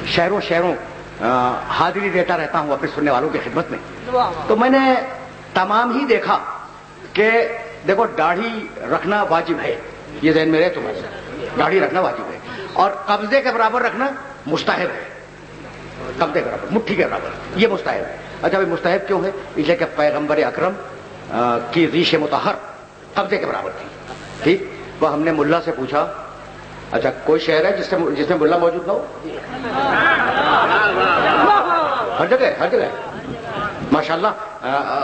शहरों शहरों हाजिरी देता रहता हूं अपने सुनने वालों की खिदमत में, तो मैंने तमाम ही देखा कि देखो दाढ़ी रखना वाजिब है, ये ज़हन में रहे तुम्हारे, दाढ़ी रखना वाजिब है, और कब्जे के बराबर रखना मुस्तहब है। कब्जे के बराबर, मुट्ठी के बराबर, ये मुस्तहब है। अच्छा भाई मुस्तहब क्यों है? इसलिए कि पैगंबर अकरम की रीश मुतहर कब्जे के बराबर थी। ठीक, वह हमने मुल्ला से पूछा, अच्छा कोई शहर है जिसमें मुल्ला मौजूद ना हो? हर जगह माशाल्लाह,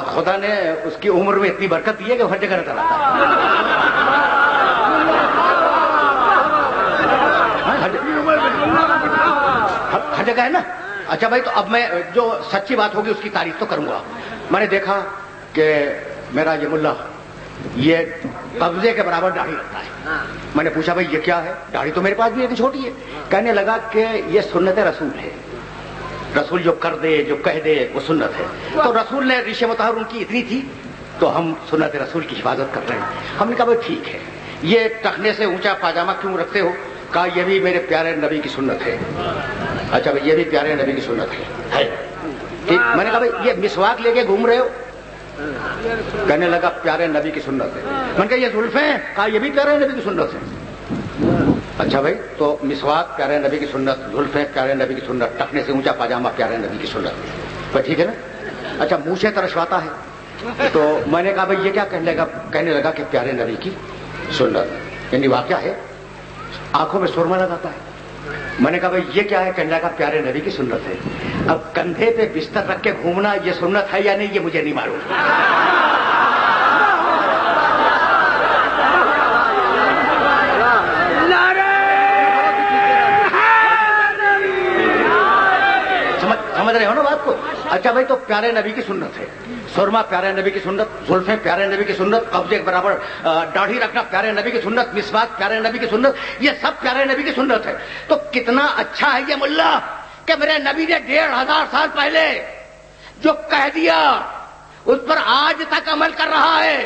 खुदा ने उसकी उम्र में इतनी बरकत दी है कि हर जगह नजर आता है। हर जगह है ना। अच्छा भाई, तो अब मैं जो सच्ची बात होगी उसकी तारीफ तो करूंगा। मैंने देखा कि मेरा ये मुल्ला ये कब्जे के बराबर दाढ़ी रखता है। मैंने पूछा भाई ये क्या है? दाढ़ी तो मेरे पास भी इतनी छोटी है। कहने लगा कि ये सुन्नत रसूल है, रसूल जो कर दे जो कह दे वो सुन्नत है। तो रसूल ने रीश मुतहर उनकी इतनी थी तो हम सुन्नत रसूल की हिफाजत कर रहे हैं। हमने कहा भाई ठीक है, ये टखने से ऊंचा पाजामा क्यों रखते हो? कहा ये भी मेरे प्यारे नबी की सुन्नत है। अच्छा भाई ये भी प्यारे नबी की सुन्नत है। ठीक, मैंने कहा भाई ये मिसवाक लेके घूम रहे हो? कहने लगा प्यारे नबी की सुन्नत है। मैंने कहा ये जुल्फें? कहा ये भी प्यारे नबी की सुन्नत है। अच्छा भाई, तो मिसवाक प्यारे नबी की सुन्नत, जुल्फें प्यारे नबी की सुन्नत, टखने से ऊंचा पाजामा प्यारे नबी की सुन्नत, तो ठीक है ना। अच्छा मूछें तरशवाता है, तो मैंने कहा भाई ये क्या? कहने लगा कि प्यारे नबी की सुन्नत, यानी वाकया है आंखों में सुरमा लगाता है। मैंने कहा भाई ये क्या है? कहने लगा प्यारे नबी की सुन्नत है। अब कंधे पे बिस्तर रख के घूमना ये सुन्नत है या नहीं ये मुझे नहीं मालूम। समझ रहे हो ना बात को? अच्छा भाई, तो प्यारे नबी की सुन्नत है, सुरमा प्यारे नबी की सुन्नत, जुल्फें प्यारे नबी की सुन्नत, कब्जे के बराबर दाढ़ी रखना प्यारे नबी की सुन्नत, मिसवाक प्यारे नबी की सुन्नत, ये सब प्यारे नबी की सुन्नत है। तो कितना अच्छा है ये मुल्ला कि मेरे नबी ने 1500 साल पहले जो कह दिया उस पर आज तक अमल कर रहा है।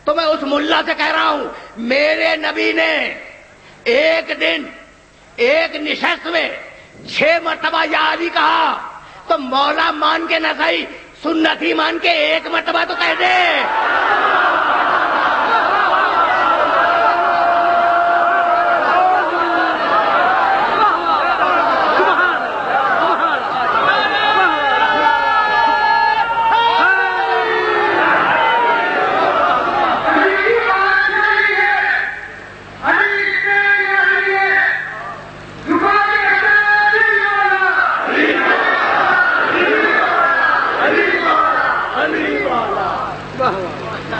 तो मैं उस मुल्ला से कह रहा हूं, मेरे नबी ने एक दिन एक निशस्त में 6 मरतबा या अली कहा, तो मौला मान के न सही, सुन्नत ही मान के 1 मरतबा तो कह दे।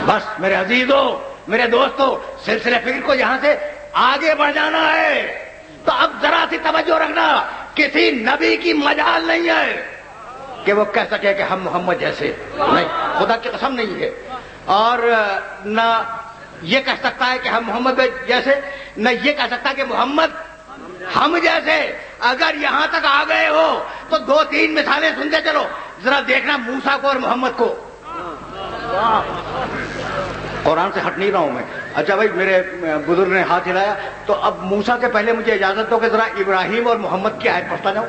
बस मेरे अजीजों, मेरे दोस्तों, सिलसिले फिक्र को यहां से आगे बढ़ जाना है। तो अब जरा सी तवज्जो रखना, किसी नबी की मजाल नहीं है कि वो कह सके कि हम मोहम्मद जैसे, नहीं, खुदा की कसम नहीं है। और न ये कह सकता है कि हम मोहम्मद जैसे, न ये कह सकता कि मोहम्मद हम जैसे। अगर यहां तक आ गए हो तो 2-3 मिसालें सुनते चलो, जरा देखना मूसा को और मोहम्मद को। कुरान से हट नहीं रहा हूं मैं। अच्छा भाई, मेरे बुजुर्ग ने हाथ हिलाया, तो अब मूसा से पहले मुझे इजाजत दो कि जरा इब्राहिम और मोहम्मद की आयत पढ़ता जाऊं।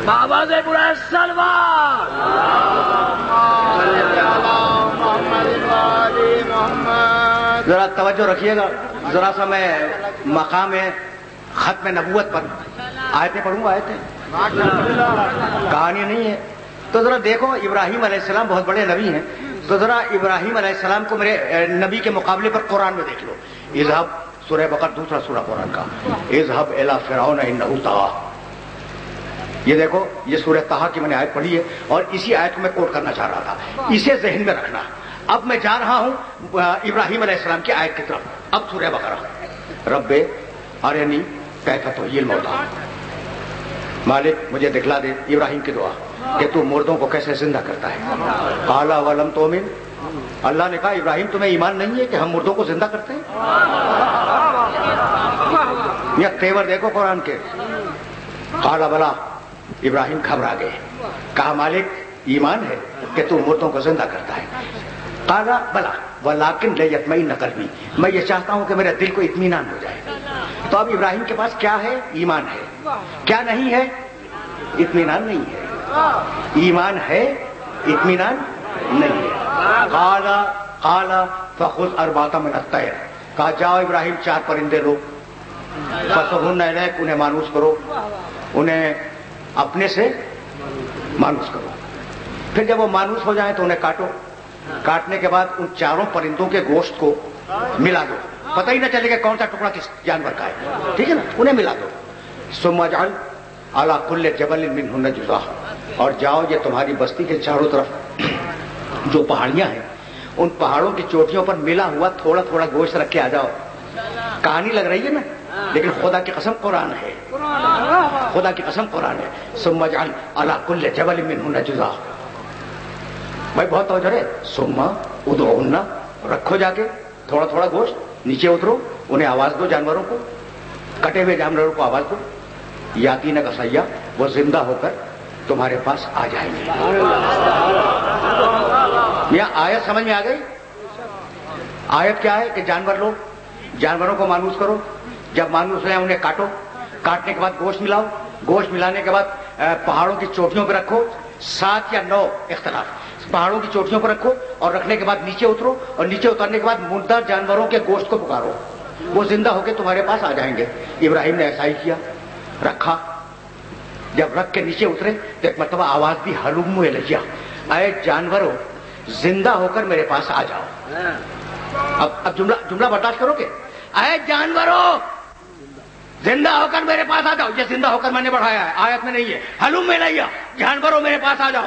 बाबा से बुरा सलवार जरा तवज्जो रखिएगा। जरा सा मैं मकाम खत्म नबूवत पर आयतें पढ़ूंगा, आयतें, कहानी नहीं है। तो जरा देखो, इब्राहिम अलैहिस्सलाम बहुत बड़े नबी हैं, तो जरा इब्राहिम अलैहिस्सलाम को मेरे नबी के मुकाबले पर कुरान में देख लो। इज़हब, सूरह बकर, दूसरा सूरह कुरान का, इज़हब इला फिरऔन इन्नहु तग़ा। ये देखो, ये सूरह तहा की मैंने आयत पढ़ी है और इसी आयत को मैं कोट करना चाह रहा था, इसे ज़हन में रखना। अब मैं जा रहा हूं इब्राहिम अलैहिस्सलाम की आयत की तरफ। अब सूरह बकरा, रब्बे अरनी कैफ़ तुह्यिल मौता, मालिक मुझे दिखला दे, इब्राहिम की दुआ, कि तू मुर्दों को कैसे जिंदा करता है। काला वलम तोमिन, अल्लाह ने कहा इब्राहिम तुम्हें ईमान नहीं है कि हम मुर्दों को जिंदा करते हैं? या तेवर देखो कुरान के। काला बला, इब्राहिम घबरा गए, कहा मालिक ईमान है कि तू मुर्दों को जिंदा करता है। قال بلا ولکن لیطمئن قلبی، میں یہ چاہتا ہوں کہ میرے دل کو اطمینان ہو جائے۔ تو اب ابراہیم کے پاس کیا ہے؟ ایمان ہے۔ کیا نہیں ہے؟ اطمینان نہیں ہے۔ ایمان ہے، اطمینان نہیں ہے۔ قال فخذ اربعۃ من الطیر، کہا جاؤ ابراہیم 4 پرندے لو، فصرہن الیک، انہیں مانوس کرو، انہیں اپنے سے مانوس کرو۔ پھر جب وہ مانوس ہو جائیں تو انہیں کاٹو، کاٹنے کے بعد ان 4 پرندوں کے گوشت کو ملا دو، پتہ ہی نہ چلے کہ کون سا ٹکڑا کس جانور کا ہے، ٹھیک ہے نا، انہیں ملا دو۔ ثم اجعل علی کل جبل منہن جزء، اور جاؤ یہ تمہاری بستی کے چاروں طرف جو پہاڑیاں ہیں ان پہاڑوں کی چوٹیوں پر ملا ہوا تھوڑا تھوڑا گوشت رکھ کے آ جاؤ۔ کہانی لگ رہی ہے نا، لیکن خدا کی قسم قرآن ہے، خدا کی قسم قرآن ہے۔ ثم اجعل علی کل جبل منہن جزء، بھائی بہت توجہ ہے۔ ثم ادعوہن، رکھو جا کے تھوڑا تھوڑا گوشت، نیچے اترو، انہیں آواز دو، جانوروں کو، کٹے ہوئے جانوروں کو آواز دو، یاتینک سیّا، وہ زندہ ہو کر تمہارے پاس آ جائیں گے۔ یہاں آیت سمجھ میں آ گئی؟ آیت کیا ہے کہ جانور لو، جانوروں کو مانوس کرو، جب مانوس لیں انہیں کاٹو، کاٹنے کے بعد گوشت ملاؤ، گوشت ملانے کے بعد پہاڑوں کی چوٹیوں پہ رکھو، 7 یا 9 اختلاف، پہاڑوں کی چوٹیوں پر رکھو، اور رکھنے کے بعد نیچے اترو، اور نیچے اترنے کے بعد مردہ جانوروں کے گوشت کو پکارو، وہ زندہ ہو کے تمہارے پاس آ جائیں گے۔ ابراہیم نے ایسا ہی کیا، رکھا، جب رکھ کے نیچے اترے تو ایک مرتبہ آواز دی، ہلموا الیہ، اے جانوروں زندہ ہو کر میرے پاس آ جاؤ۔ اب جملہ برداشت کرو گے؟ اے جانوروں زندہ ہو کر میرے پاس آ جاؤ، یہ زندہ ہو کر میں نے بڑھایا ہے، آیت میں نہیں ہے۔ ہلموا الیہ، جانوروں میرے پاس آ جاؤ،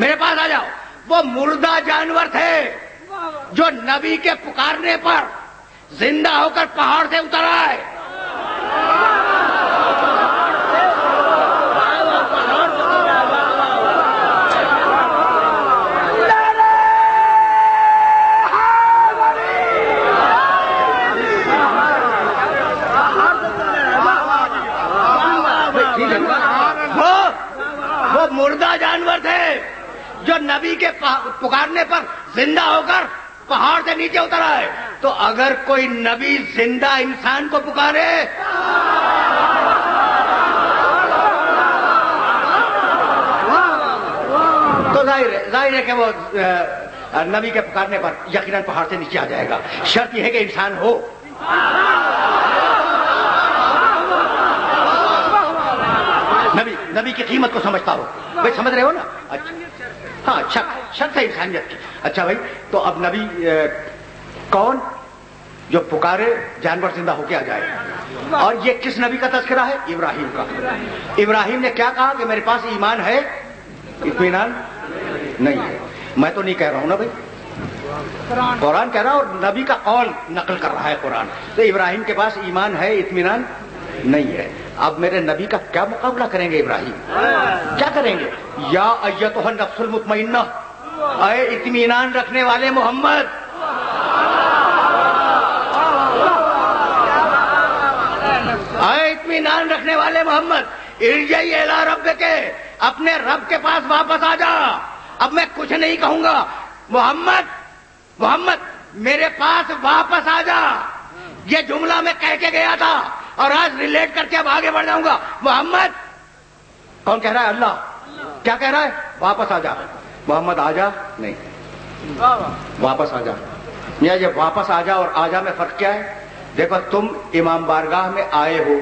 میرے پاس آ جاؤ۔ وہ مردہ جانور تھے جو نبی کے پکارنے پر زندہ ہو کر پہاڑ سے اتر آئے۔ وہ مردہ جانور تھے جو نبی کے پکارنے پر زندہ ہو کر پہاڑ سے نیچے اتر آئے۔ تو اگر کوئی نبی زندہ انسان کو پکارے تو ظاہر ہے کہ وہ نبی کے پکارنے پر یقیناً پہاڑ سے نیچے آ جائے گا۔ شرط یہ ہے کہ انسان ہو۔ نبی کی قیمت کو سمجھتا ہو، بھائی سمجھ رہے ہو نا؟ اچھا ہاں، شرط ہے انسانیت کی۔ اچھا بھائی، تو اب نبی کون؟ جو پکارے جانور زندہ ہو کے آ جائے۔ اور یہ کس نبی کا تذکرہ ہے؟ ابراہیم کا۔ ابراہیم نے کیا کہا کہ میرے پاس ایمان ہے، اطمینان نہیں ہے۔ میں تو نہیں کہہ رہا ہوں نا بھائی، قرآن کہہ رہا ہے، اور نبی کا قول نقل کر رہا ہے قرآن۔ تو ابراہیم کے پاس ایمان ہے، اطمینان نہیں ہے۔ اب میرے نبی کا کیا مقابلہ کریں گے ابراہیم؟ کیا کریں گے؟ یا ایتھا النفس المطمئنہ، اے اطمینان رکھنے والے محمد، اے اطمینان رکھنے والے محمد، ارجعی الی ربک، اپنے رب کے پاس واپس آ جا۔ اب میں کچھ نہیں کہوں گا، محمد میرے پاس واپس آ جا۔ یہ جملہ میں کہہ کے گیا تھا اور آج ریلیٹ کر کے اب آگے بڑھ جاؤں گا۔ محمد کون کہہ رہا ہے؟ اللہ۔ کیا کہہ رہا ہے؟ واپس آ جا۔ محمد آ جا نہیں، واپس آ جا۔ یہ واپس آ جا اور آ جا میں فرق کیا ہے؟ دیکھو، تم امام بارگاہ میں آئے ہو،